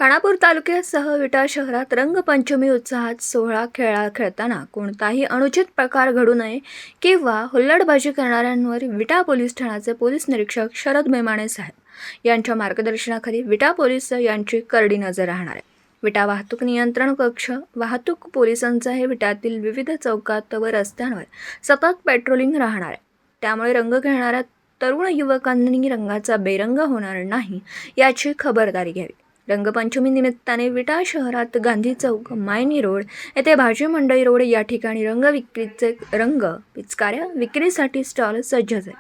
खानापूर तालुक्यासह विटा शहरात रंगपंचमी उत्साहात सोहळा खेळताना कोणताही अनुचित प्रकार घडू नये किंवा हुल्लडबाजी करणाऱ्यांवर विटा पोलीस ठाण्याचे पोलीस निरीक्षक शरद मेमाणे साहेब यांच्या मार्गदर्शनाखाली विटा पोलीस यांची करडी नजर राहणार आहे। विटा वाहतूक नियंत्रण कक्ष वाहतूक पोलिसांचा हे विटातील विविध चौकात व रस्त्यांवर सतत पेट्रोलिंग राहणार आहे। त्यामुळे रंग खेळणाऱ्या तरुण युवकांनी रंगाचा बेरंग होणार नाही याची खबरदारी घ्यावी। रंगपंचमी निमित्ताने विटा शहरात गांधी चौक, मायनी रोड येथे भाजी मंडई रोड या ठिकाणी रंग पिचकाऱ्या विक्रीसाठी स्टॉल सज्ज झाले।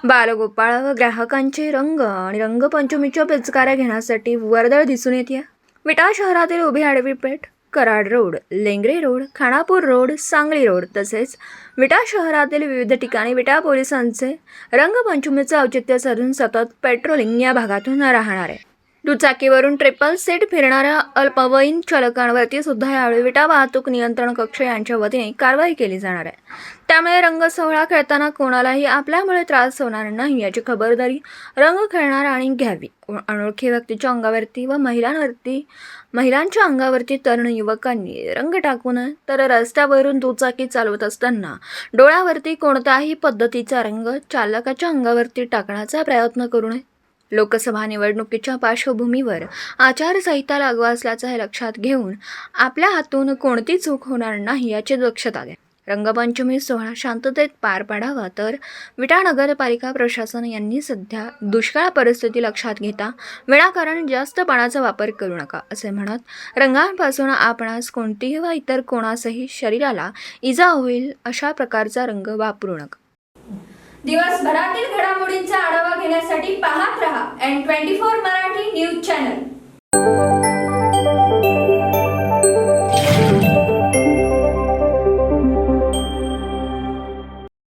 बालगोपाळ व ग्राहकांचे रंग आणि रंगपंचमीच्या पिचकाऱ्या घेण्यासाठी वर्दळ दिसून येते। विटा शहरातील उभी आडवी पेठ, Karad road, Lengare road, Khanapur road, Sangli road तसेच विटा शहरातील विविध ठिकाणी विटा पोलिसांचे रंगपंचमीचे औचित्य साधून सतत पेट्रोलिंग या भागातून राहणार आहे। दुचाकीवरून ट्रिपल सीट फिरणाऱ्या अल्पवयीन चालकांवरती सुद्धा यावेळी विटा वाहतूक नियंत्रण कक्ष यांच्या वतीने कारवाई केली जाणार आहे। त्यामुळे रंग सोहळा खेळताना कोणालाही आपल्यामुळे त्रास होणार नाही याची खबरदारी रंग खेळणाऱ्यांनी घ्यावी। अनोळखी व्यक्तीच्या अंगावरती व महिलांच्या अंगावरती तरुण युवकांनी रंग टाकू नये, तर रस्त्यावरून दुचाकी चालवत असताना डोळ्यावरती कोणत्याही पद्धतीचा रंग चालकाच्या अंगावरती टाकण्याचा प्रयत्न करू नये। लोकसभा निवडणुकीच्या पार्श्वभूमीवर आचारसंहिता लागू असल्याचं हे लक्षात घेऊन आपल्या हातून कोणती चूक होणार नाही याची दक्षता घ्या। रंगपंचमी सोहळा शांततेत पार पाडावा, तर विटा नगरपालिका प्रशासन यांनी सध्या दुष्काळ परिस्थिती लक्षात घेता विनाकारण जास्त पाण्याचा वापर करू नका असे म्हणत रंगांपासून आपणास कोणतीही व इतर कोणासही शरीराला इजा होईल अशा प्रकारचा रंग वापरू नका। दिवसभरातील घडामोडींचा आढावा घेण्यासाठी पाहत रहा N24 मराठी न्यूज चॅनल।